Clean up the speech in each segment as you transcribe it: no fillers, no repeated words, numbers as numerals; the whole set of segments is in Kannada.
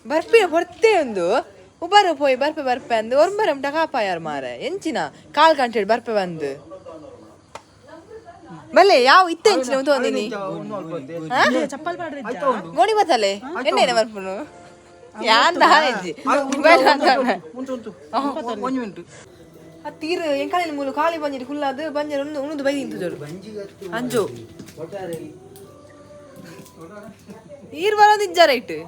ಬರ್ಪೆ ಹೊರತೆ ಒಂದು ಉಬರ ಪೋಯ್ ಬರ್ಪೆ ಅಂದು ಒರ್ಬರ ಉಂಟ ಕಾಪಾಯಾರ ಮಾರೆ ಎಂಚಿನ ಕಾಲ್ ಗಂಟೆ ಬರ್ಪೆ ಬಂದು ಬಲ್ಲೆ ಯಾವ ಇತ್ತ ಎಂಚಿನ ತೊಂದಿನಿ ಗೋಣಿ ಬತ್ತಲೆ ಎಣ್ಣೆನ ಬರ್ಪುನು ಯಾಂದ ಹೆಜ್ಜಿ ತೀರ್ ಎಂಕಾಲಿನ ಮೂಲು ಖಾಲಿ ಬಂಜಿರಿ ಹುಲ್ಲಾದು ಬಂಜರು ಉಣ್ಣದು ಬೈದಿ ಇಂತಜೋರು ಅಂಜು ಈರ್ ಬರೋದು ಇಜ್ಜಾರ ಇಟ್ಟು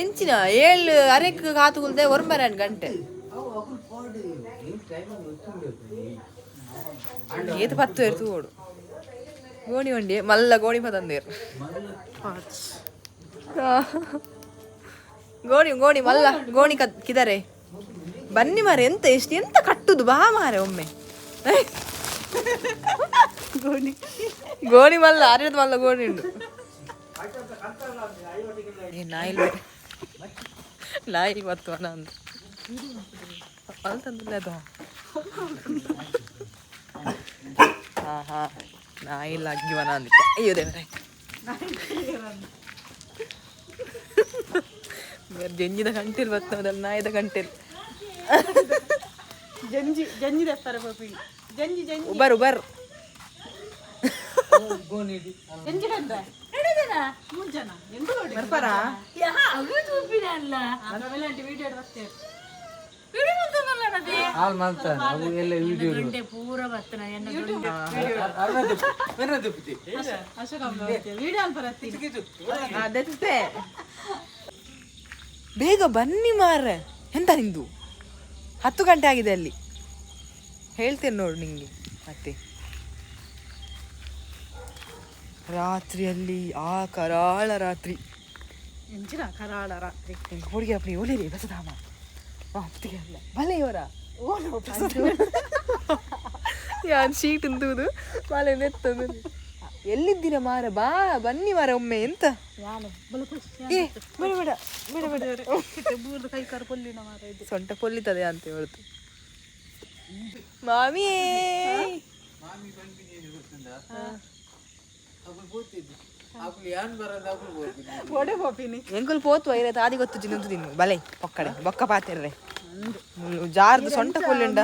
ಎಂಚಿನ 7 ಅರೆಕ್ ಕಾತುಗುಲ್ದೆ 1 ಗಂಟೆ ಏತು 10 ಇರ್ತು ಓಡು ಗೋಣಿ ಒಂಡಿ ಮಲ್ಲ ಗೋಣಿ ಪದಂದೇರ್ ಗೋಣಿ ಮಲ್ಲ ಗೋಣಿ ಕಿದರೆ ಬನ್ನಿ ಮಾರೆ ಎಂತ ಕಟ್ಟುದು ಬಾ ಮಾರೆ ಒಮ್ಮೆ ಗೋಣಿ ಮಲ್ಲ ಅರಿದ ಮಲ್ಲ ಗೋಣಿ ಉಂಡು ನಾಯಿ ಬತ್ತು ಅಂದ ಅಲ್ತಂದಿಲ್ಲ ಅದು ಹಾ ನಾಯಿ ಇಲ್ಲ ಅಗ್ಗಿವನ ಅಂದಿತ್ತ ಅಯ್ಯೋ ದೇವರೇ ಜಂಜಿದ ಗಂಟೆಲ್ ಬರ್ತದಲ್ಲ ನಾಯಿದ ಗಂಟೆಲ್ ಜಂಜಿ ದೆತ್ತಾರೆ ಪಾಪಿ ಜಂಜಿ ಉಬರ್ ಜಂಜಿ ಕಂಡ ಎಡದನ ಮುಂಜನ ಎಂದು ನೋಡಿ ಬರ್ಪಾರ ಯಾ ಅದು ತುಪ್ಪಿನಲ್ಲ ಅದೆಲ್ಲಂಟಿ ವಿಡಿಯೋ ಬರ್ತೇ ವಿಡಿಯೋ ಮಾಡ್ತಾನಲ್ಲ ನದಿ ಹಾಲ್ ಮಾಡ್ತಾನೆ ಅವು ಎಲ್ಲ ವಿಡಿಯೋ ಗಂಟೆ ಪೂರಾ ಬರ್ತಾನೆ ಎನ್ನ ಯೂಟ್ಯೂಬ್ ವಿಡಿಯೋ ತುಪ್ಪಿತಿ ಅಶೋಕ ವಿಡಿಯೋ ಆನ್ ಬರತ್ತಿ ಅದತ್ತೆ ಬೇಗ ಬನ್ನಿ ಮಾರ್ರೆ ಎಂತ ನಿಂದು 10 ಗಂಟೆ ಆಗಿದೆ ಅಲ್ಲಿ ಹೇಳ್ತೇನೆ ನೋಡು ನಿಂಗೆ ಮತ್ತೆ ರಾತ್ರಿಯಲ್ಲಿ ಆ ಕರಾಳ ರಾತ್ರಿ ಎಂಚಿನ ಕರಾಳ ರಾತ್ರಿ ಹುಡುಗಿ ಅಪ್ಪನಿ ಒಳ್ಳೆ ಬಸದಾಮ ಅಪ್ಪಿಗೆ ಅಲ್ಲ ಬಲೆ ಇವರ ಯಾನ್ ಶೀಟ್ ಅಂತುವುದು ಮಾಲೆ ನೆತ್ತದು ಎಲ್ಲಿದ್ದೀರ ಮಾರ ಬಾ ಬನ್ನಿ ಮಾರ ಒಮ್ಮೆ ಎಂತ ಸೊಂಟ ಪೊಲ್ಲಿತದೆ ಅಂತ ಹೇಳ್ತು ಮಾಮಿಯೇ ಎಂಕುಲ್ ಪೋತು ಐರತ್ ಆದಿ ಗೊತ್ತು ಜಿನ್ನಂತು ತಿನ್ನು ಬಲೆ ಪಕ್ಕಡೆ ಬೊಕ್ಕ ಪಾತಿರ್ರೆ ಜಾರ್ದು ಸೊಂಟ ಪೊಲ್ಲಿಂಡ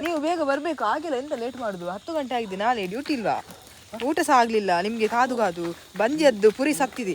ನೀವು ಬೇಗ ಬರ್ಬೇಕು ಆಗಿಲ್ಲ ಎಂತ ಲೇಟ್ ಮಾಡುದು 10 ಗಂಟೆ ಆಗಿದೆ ನಾಳೆ ಡ್ಯೂಟಿ ಇಲ್ವಾ ಊಟ ಸಹ ಆಗ್ಲಿಲ್ಲ ನಿಮ್ಗೆ ಕಾದು ಬಂಜಿಯದ್ದು ಪುರಿ ಸತ್ತಿದೆ